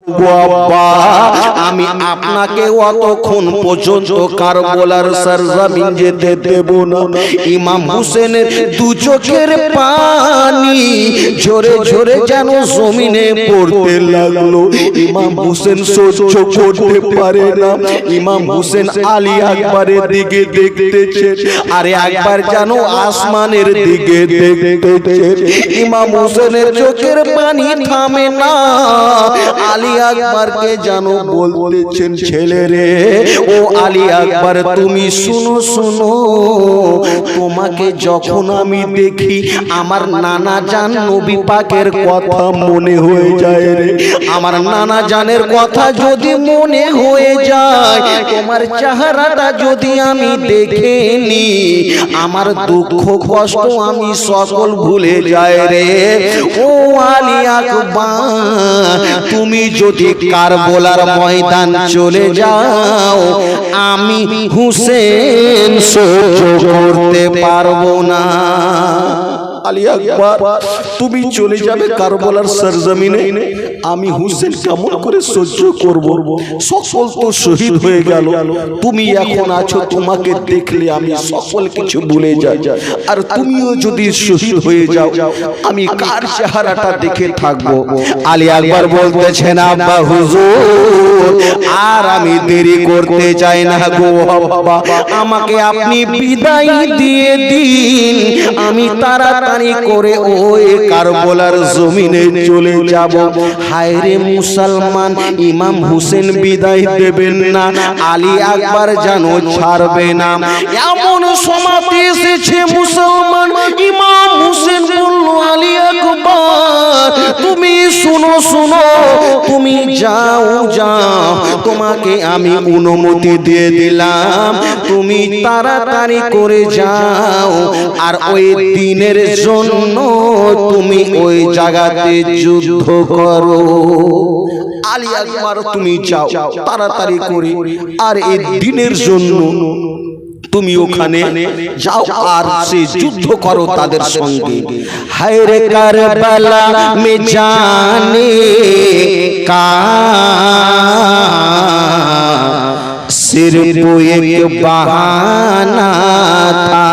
বাবা আমি আপনাকে অতক্ষণ পর্যন্ত কারবালার সরজমিন যেতে দেব না। ইমাম হুসেনের দু চোখের পানি ঝরে ঝরে যেন জমিনে পড়তে লাগলো। ইমাম হুসেন সহ্য করতে পারে না। ইমাম হুসেন আলী আকবরের দিকে দেখতেছে, আরে একবার যেন আসমানের দিকে দেখতেছে। ইমাম হুসেনের চোখের পানি থামে না। আলী আকবরকে যেন বলতেছেন, ছেলে রে ও আলী আকবর তুমি শুনো শুনো, তোমাকে যখন আমি দেখি আমার নানা জান নবী পাকের কথা মনে হয়ে যায় রে। আমার নানা জানের কথা যদি মনে হয়ে যায়, তোমার চেহারাটা যদি আমি দেখে নি, আমার দুঃখ কষ্ট আমি সকল ভুলে যায় রে। ও আলী আকবর তুমি যদি কারবালার ময়দান চলে যাও, আমি হুসেন সহ্য করতে পারবো না। আলী আকবর তুমি চলে যাবে কারবালার সরজমিনে, আমি হুসেন কেমন করে সহ্য করব? সকল তো শহীদ হয়ে গেল, তুমি এখন আছো, তোমাকে দেখলে আমি সকল কিছু ভুলে যাই। আর তুমিও যদি শহীদ হয়ে যাও, আমি কার চেহারাটা দেখে থাকবো? আলী আকবর বলতেছেন, আব্বা হুজুর আর আমি দেরি করতে চাই না গো আব্বা, আমাকে আপনি বিদায় দিয়ে দিন, আমি তাড়াতাড়ি করে ওই কারবালার জমিনে চলে যাব। হায় রে মুসলমান, ইমাম হুসেন বিদায় দেবেন না, আলী আকবর জানো ছাড়বে না। এমন সমাতে এসেছে মুসলমান, ইমাম হুসেন বলল, আলী আকবর তুমি শুনো শুনো, তুমি যাও যাও, তোমাকে আমি অনুমতি দিয়ে দিলাম, তুমি তাড়াতাড়ি করে যাও, আর ওই দিনের জন্য তুমি ওই জায়গাতে যুদ্ধ করো। আলী আকবর তুমি যাও তাড়াতাড়ি করে, আর এই দিনের জন্য তুমি ওখানে যাও আর সে যুদ্ধ করো তাদের সঙ্গে। হায় রে কারবালা মে জানে কা सिर्फ एक बहाना था,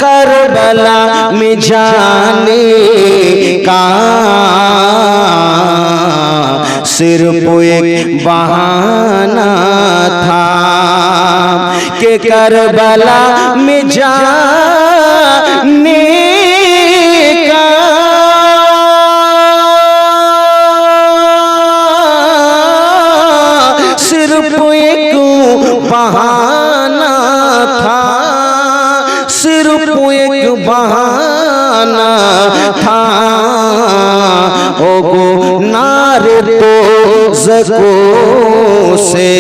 करबला में जाने का सिर्फ एक बहाना था, कि करबला में जाने का सिर्फ एक बहाना था, सिर्फ एक बहाना था, ओ गो नारे तो ज़को से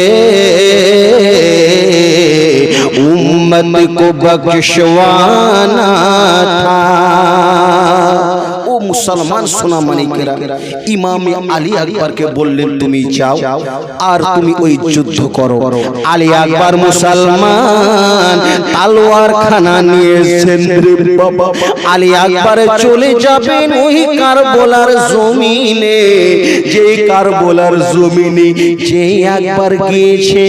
उम्मत को बख्शवाना था। মুসলমান সোনা মানিকেরা, ইমাম আলী আকবরকে বললেন তুমি যাও আর তুমি ওই যুদ্ধ করো। আলী আকবর মুসলমান তলোয়ার খানা নিয়েছেন রে বাবা। আলী আকবর চলে যাবেন ওই কারবালার জমিনে, যে কারবালার জমিনে যে একবার গিয়েছে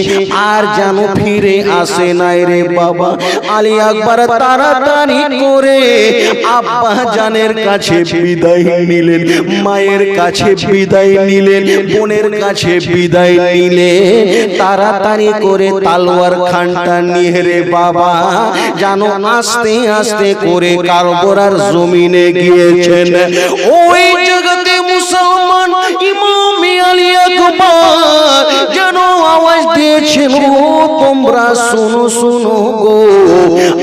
আর যেন ফিরে আসে নাই রে বাবা। আলী আকবর তাড়াতাড়ি করে আব্বা জানের কাছে বিদায় নিলেন, মায়ের কাছে বিদায় নিলেন, বোনের কাছে বিদায় নিলেন, তাড়াতাড়ি করে তলোয়ার খানটা নিয়ে রে বাবা জানো আস্তে আস্তে করে কারবালার জমিনে গিয়েছেন। ওই জগতে মুসলমান ইমাম আলী আকবর যেন আওয়াজ দিয়েছেন, ও তোমরা শুনো শুনো গো,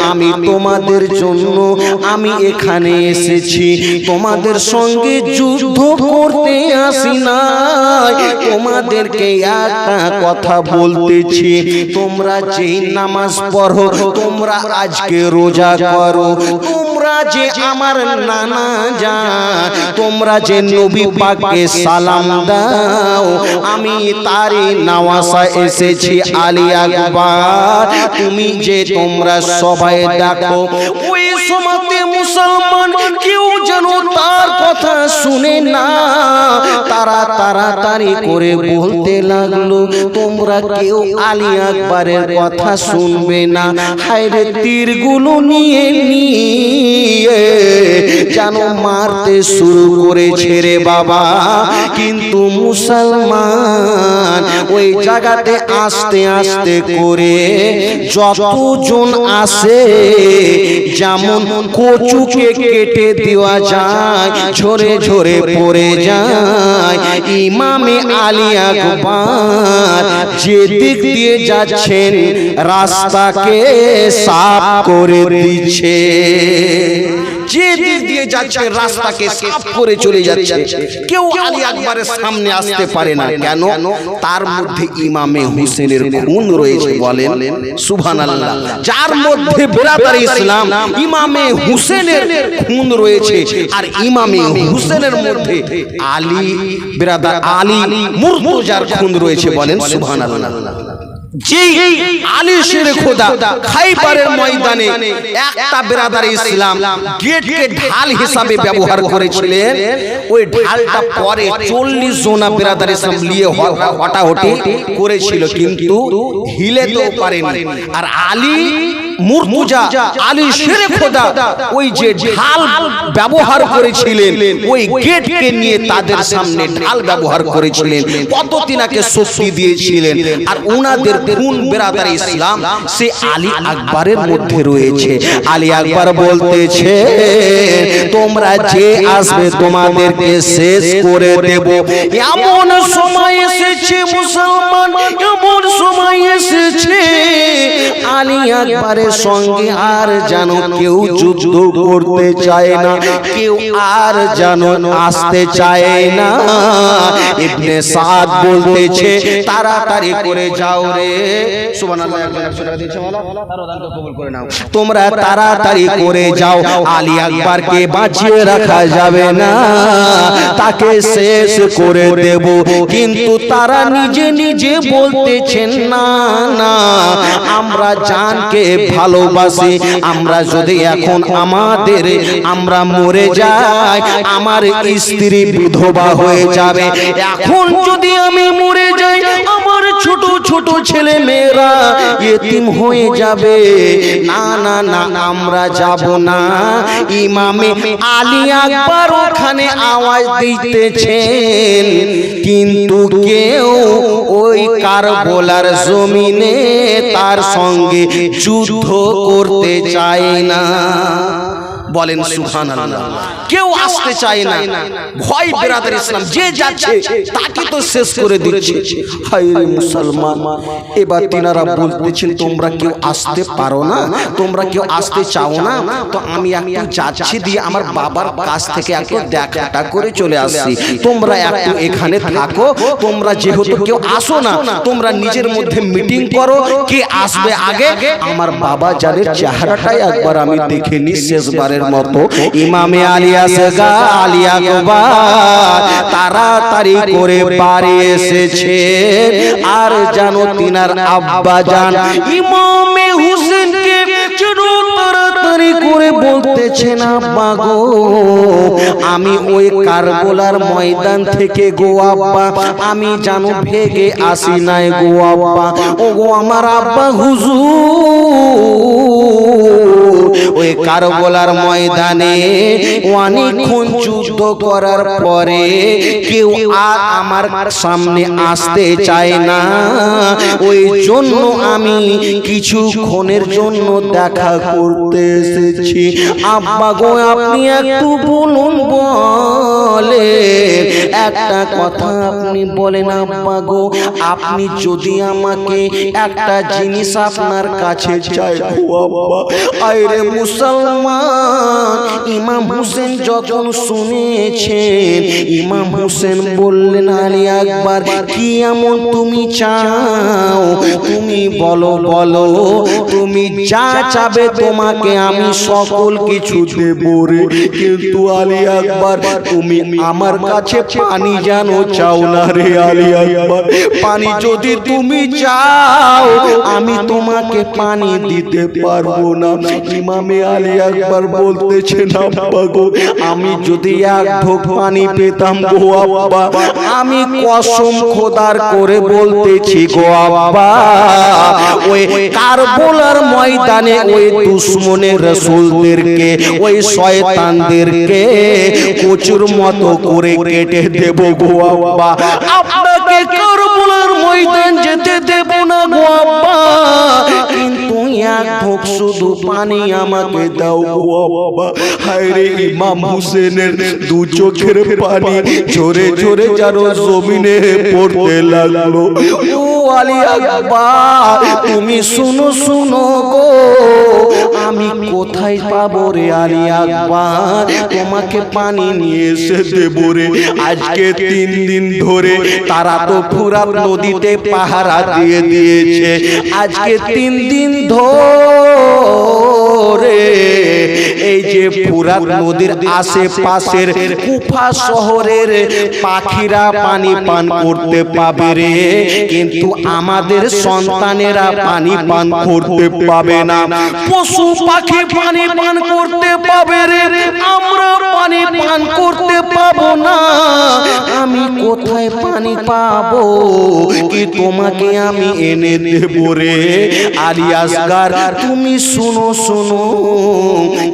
আমি তোমাদের জন্য আমি এখানে এসেছি, তোমাদের সঙ্গে যুদ্ধ করতে আসি নাই, তোমাদেরকে একটা কথা বলতেছি, তোমরা যে নামাজ পড়ো, তোমরা আজকে রোজা করো, তোমরা যে আমার নানা জান, তোমরা যে নবী পাককে সালাম দাও, আমি তারই নওয়াসা এসেছি আলী আকবর, তুমি যে তোমরা সবাই দেখো। ওই সময়তে মুসলমান কেউ যেন যেন তার কথা শুনে না, তারা তাড়াতাড়ি করে বলতে লাগলো, তোমরা কেউ আলী আকবরের কথা শুনবে না। হায়রে তীরগুলো নিয়ে নিয়ে যেন মারতে শুরু করেছে রে বাবা। কিন্তু মুসলমান ওই জায়গাতে আস্তে আস্তে করে যতজন আসে, যেমন কচুকে কেটে দেওয়া যায়, ঝরে ঝরে পড়ে যায়, ইমামে আলী আকবর যে দিক দিয়ে যাচ্ছেন রাস্তাকে সাফ করে দিচ্ছে। যে দিক দিয়ে যাচ্ছে রাস্তাকে সাফ করে চলে যাচ্ছে। কেউ আলী আকবরের সামনে আসতে পারে না। কেন? তার মধ্যে ইমামে হুসেনের খুন রয়েছে। বলেন সুবহানাল্লাহ। যার মধ্যে বিরাদার ইসলাম ইমামে হুসেনের খুন রয়েছে, আর ইমামে হুসেনের মধ্যে আলী বিরাদার আলী মুর্তজার খুন রয়েছে। বলেন সুবহানাল্লাহ। যেই আলী শেরে খোদা খাইবারের ময়দানে একটা বিরাদার ইসলাম গেটকে ঢাল হিসাবে ব্যবহার করেছিলেন, ওই ঢালটা পরে 40 জনা বিরাদার ইসলাম নিয়ে হটাহটি করেছিল, কিন্তু হিলে তো পারেনি। আর আলী মুর্তজা আলী শেরে খোদা ওই যে ঢাল ব্যবহার করেছিলেন, ওই গেটকে নিয়ে তাদের সামনে ঢাল ব্যবহার করেছিলেন, কত তিনাকে শক্তি দিয়েছিলেন। আর উনাদের খুন বিরাদার ইসলাম সে আলী আকবরের মধ্যে রয়েছে। আলী আকবর বলতেছে, তোমরা যে আসবে তোমাদেরকে শেষ করে দেব। এমন সময় এসেছে মুসলমান, এমন সময় এসেছে আলী আকবরের সঙ্গে আর যেন কেউ যুদ্ধ করতে চায় না, কেউ আর যেন আসতে চায় না। ইবনে সাদ বলতেছে, তাড়াতাড়ি করে যাও রে। সুবহানাল্লাহ। 100 টাকা দিয়েছে বলো, তার দানটা কবুল করে নাও। তোমরা তাড়াতাড়ি করে যাও, আলী আকবরকে বাঁচিয়ে রাখা যাবে না, তাকে শেষ করে দেব। কিন্তু তারা নিজে নিজে বলতেছেন, না না, আমরা জানকে ভালোবাসি, আমরা যদি এখন আমরা মরে যাই, আমার স্ত্রী বিধবা হয়ে যাবে। এখন যদি আমি মরে যাই, আমার ছোট ছোট ছেলে মেয়েরা ইতিম হয়ে যাবে। না না না, আমরা যাব না। ইমামে আলী আকবর ওখানে আওয়াজ দিতেছেন, কিন্তু কেউ ওই কারবালার জমিনে তার সঙ্গে যুদ্ধ করতে চায় না। বলেন সুবহানাল্লাহ। কেউ আসতে চায় না, ভয় বিরাদার ইসলাম যে যাচ্ছে তাকে তো শেষ করে দিচ্ছে। হায় রে মুসলমান, এবার তিনারা বলতেছেন, তোমরা কেউ আসতে পারো না, তোমরা কেউ আসতে চাও না, তো আমি একটু যাচ্ছি, দিয়ে আমার বাবার কাছ থেকে একটু দেখাটা করে চলে আসছি, তোমরা একটু এখানে থাকো। তোমরা যেহেতু কেউ আসো না, তোমরা নিজের মধ্যে মিটিং করো, কে আসবে আগে, আমার বাবা জানের চেহারাটাই একবার আমি দেখে নি শেষবারের মতো। ইমামে আলী আসগা আলী আকবর তাড়াতাড়ি করে বাড়ি এসেছে। আর জানো তিনার আব্বা জান ইমামে হুসেনকে তাড়াতাড়ি করে বলতেছেন, আব্বা গো, আমি ওই কারবালার ময়দান থেকে গো আব্বা, আমি জানো ভেগে আসি নাই গো আব্বা। ও গো আমার আব্বা হুজুর, ওই কারবালার ময়দানে অনেকক্ষণ যুদ্ধ করার পরে কেউ আর আমার সামনে আসতে চায় না, ওই জন্য আমি কিছুক্ষণের জন্য দেখা করতে এসেছি। আব্বা গো, আপনি একটু বলুন, বলে একটা কথা আপনি বলেন আব্বা গো, আপনি যদি আমাকে একটা জিনিস আপনার কাছে চাই গো আব্বা। আরে মুসলমান, ইমাম হুসেন যখন শুনেছেন, ইমাম হুসেন বললেন, আলী আকবর কি এমন তুমি চাও, তুমি বলো বলো, তুমি যা চাবে তোমাকে আমি সকল কিছু দেব রে। কিন্তু আলী আকবর, তুমি আমার কাছে পানি জানো চাও না রে আলী আকবর। পানি যদি তুমি চাও, আমি তোমাকে পানি দিতে পারবো না। ইমামে আলী আকবর বলতেছেন আব্বা গো, আমি যদি এক ঢোক পানি পেতাম গো আব্বা, আমি কসম খোদার করে বলতেছি গো আব্বা, ওই কারবালার ময়দানে ওই দুশমনের রাসূলদেরকে, ওই শয়তানদেরকে কচুর মতো করে কেটে দেব গো আব্বা। আপনাকে কারবালার ময়দান যেতে দেব না গো আব্বা, কিন্তু এক ঢোক শুধু পানি আমাকে দাও গো আব্বা। হায় রে, ইমাম হুসেনের দু চোখের পানি ঝরে ঝরে যেন জমিনে পড়তে লাগলো। ও আলী আকবর, তুমি শুনো শুনো গো, আমি কোথায় পাবো রে আলী আকবর, তোমাকে পানি নিয়ে এসে দেবো রে। আজকে 3 দিন ধরে তারা তো ফুরাত নদীতে পাহারা দিয়ে দিয়েছে, আজকে 3 দিন ধরে এই যে ফুরাত নদীর আশেপাশের কুফা শহরের পাখিরা পানি পান করতে পাবে রে, কিন্তু আমাদের সন্তানেরা পানি পান করতে পাবে না। পশু পাখি পানি পান করতে পাবে রে, আমরা পানি পান করতে পাবো না। আমি কোথায় পানি পাবো কি তোমাকে আমি এনে দেব রে আলী আসগার। তুমি শুনো শুনো,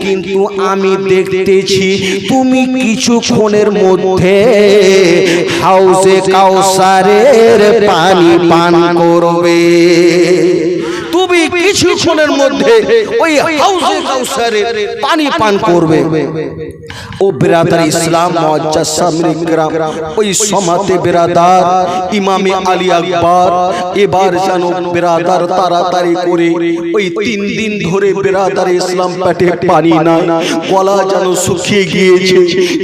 কিন্তু আমি দেখতেছি তুমি কিছুক্ষণের মধ্যে হাউজে কাউসারের পানি পান করবে। তুমি কিছুক্ষণের মধ্যে ওই হাউজে কাউসারের পানি পান করবে। ও বিরাদার ইসলাম মুআজ্জাজ সামনে کرام, ওই সমাতে বিরাদার ইমামে আলী আকবর এবার যেন বিরাদার তাড়াতাড়ি করে, ওই 3 দিন ধরে বিরাদার ইসলাম পেটে পানি নাই, গলা যেন শুকিয়ে গিয়েছে,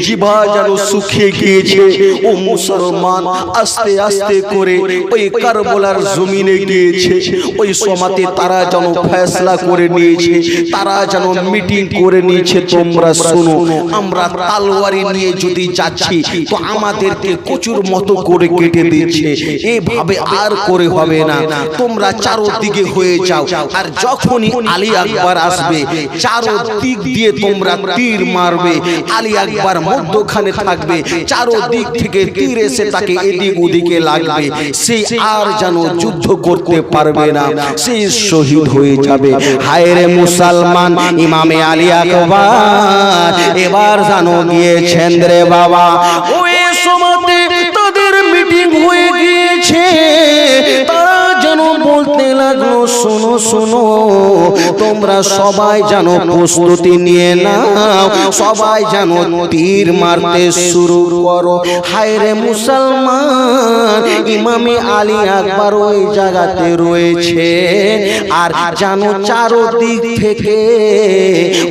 জিহ্বা যেন শুকিয়ে গিয়েছে। ও মুসলমান আস্তে আস্তে করে ওই কারবালার জমিনে গিয়েছে, ওই সমাতে তারা যেন ফয়সালা করে নিয়েছে, তারা যেন মিটিং করে নিয়েছে। তোমরা শোনো, আমরা তলোয়ারি নিয়ে যদি যাচ্ছি তো আমাদেরকে কচুর মতো করে কেটে দিচ্ছে, এইভাবে আর করে হবে না। তোমরা চারদিকে হয়ে যাও, আর যখনই আলী আকবর আসবে চারদিক দিয়ে তোমরা তীর মারবে। আলী আকবর মধ্যখানে থাকবে, চারদিক থেকে তীর এসে তাকে এদিক ওদিকে লাগবে, সে আর যেন যুদ্ধ করতে পারবে না, সে শহীদ হয়ে যাবে। হায় রে মুসলমান, ইমামে আলী আকবর এবার জানো গিয়েছেন রে বাবা, ওই সময়তে তাদের মিটিং হয়ে গিয়েছে। তারা যেন বলতে লাগলো, শোনো শোনো, তোমরা সবাই যেন প্রস্তুতি নিয়ে নাও, সবাই যেন তীর মারতে শুরু করো। হায় রে মুসলমান, ইমামে আলী আকবর ওই জায়গাতে রয়েছে, আর জানো চারদিক থেকে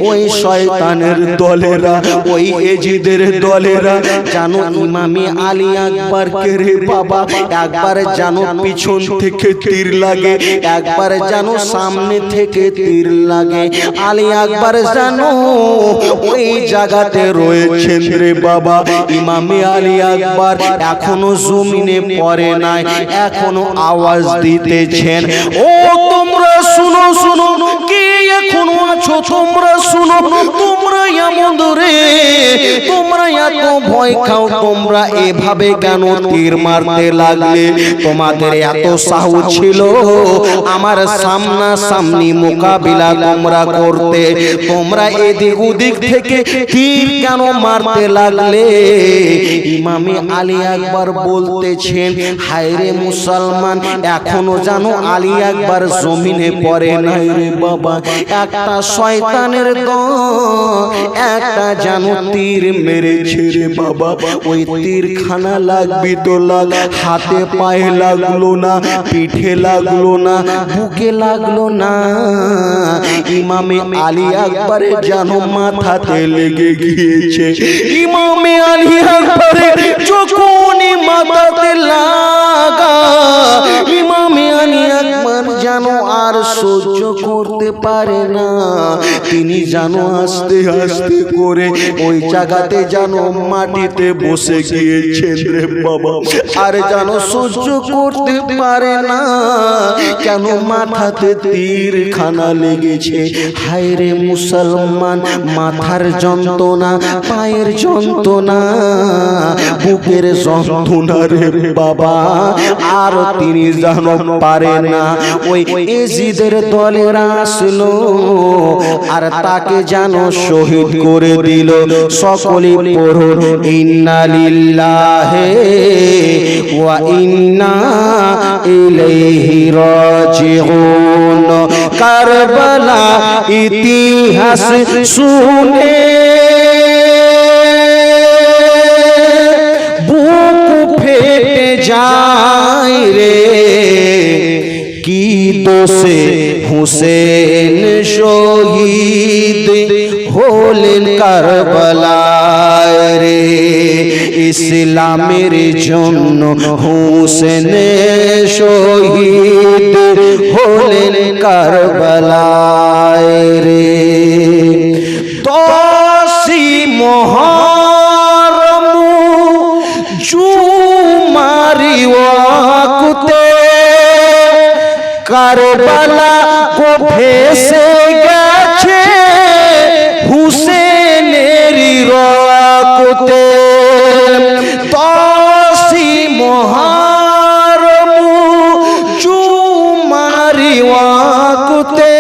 ওই শয়তানের দলেরা, ওই এজিদের দলেরা জানো ইমামে আলী আকবরকে রে বাবা একবার জানো পিছন থেকে তীর লাগে, একবার জানো সামনে থেকে তীর লাগে। আলী আকবর জানো ওই জায়গাতে রয়েছেন রে বাবা। ইমামে আলী আকবর এখনো জমিনে পড়ে নাই, এখনো আওয়াজ দিতেছেন, ও তোমরা শুনো শুনো, কে এখনো আছো তোমরা শুনো, তোমরা এমন রে, তোমরা এত ভয় খাও, তোমরা এভাবে কেন তীর মারতে লাগলে? তোমাদের এত সাহস ছিল আমার সামনা সামনি মোকাবিলা তোমরা করতে, তোমরা এদিক ওদিক থেকে তীর কেন মারতে লাগলে? ইমামে আলী আকবর বলতেছেন, হায় রে মুসলমান, এখনো জানো আলী আকবর জমিনে পড়ে নাই রে বাবা। একটা শয়তানের দল একটা জানো তীর মেরেছে রে বাবা, ওই তীর খানা লাগবি তো লাগ, হাতে পায়ে লাগলো না, পিঠে লাগলো না, বুকে লাগলো না, ইমামে আলী আকবরের জানো মাথাতে লেগে গিয়েছে। ইমামে আলী আকবরের যখনই মাথাতে লাগা, ইমামে আলী আকবর জানো আর সহ্য করতে পারে না, তিনি জানো আস্তে আস্তে করে ওই জায়গাতে জানো মাটিতে বসে গিয়েছেন রে বাবা। আর জানো সহ্য করতে পারে না, কেন মাথাতে তীর খানা লেগেছে। হায় রে মুসলমান, মাথার যন্ত্রণা, পায়ের যন্ত্রণা, বুকের যন্ত্রণা রে বাবা। আর তিনি জানো পারে না, ওই এজিদের দলের আসলো আর তাকে জানো শহীদ করে দিল। সকলে পড়ুন ইন্না লিল্লাহি ওয়া ইন্না ইলাইহি রাজিউন। কারবালা ইতিহাস শুনে বুক ফেটে যায় রে, কি দোষে হুসেন শহীদ হলেন কারবালায় রে। ইসলামের জন্য হুসেন শহীদ হলেন কারবালায় রে। 10ই মুহররম জুমারি ওয়াক্তে কারবালা কো ভেসে গেছে হুসেনের রক্তে। 10ই মুহররম জুমারি ওয়াক্তে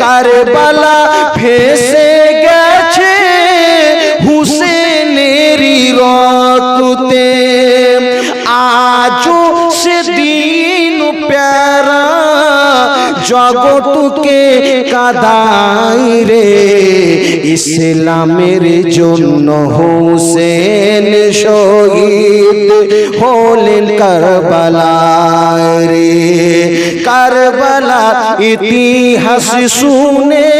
কারবালা ভেসে গেছে হুসেনের রক্তে। আজও সেদিন প্যারা জগৎকে কাঁদাই রে। ইসলামের জন্য হুসেন শহীদ হলেন কারবালায় রে। কারবালা ইতিহাস শুনে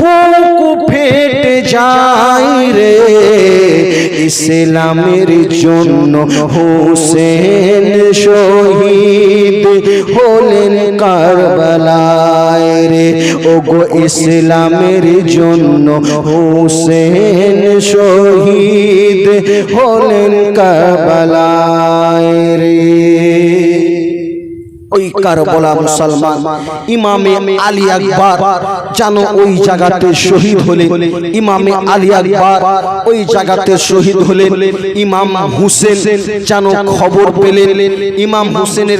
বুক ফেটে যায় রে। ইসলামের জন্য হুসেন শহীদ হলেন কারবালায় রে। ওগো ইসলামের জন্য হুসেন শহীদ হলেন কারবালায় রে। ওই কারবালা মুসলমান ইমামে আলী আকবর জানো ওই জায়গাতে শহীদ হলেন। ইমামে আলী আকবর ওই জায়গাতে শহীদ হলেন। ইমাম হুসেন জানো খবর পেলেন। ইমাম হুসেনের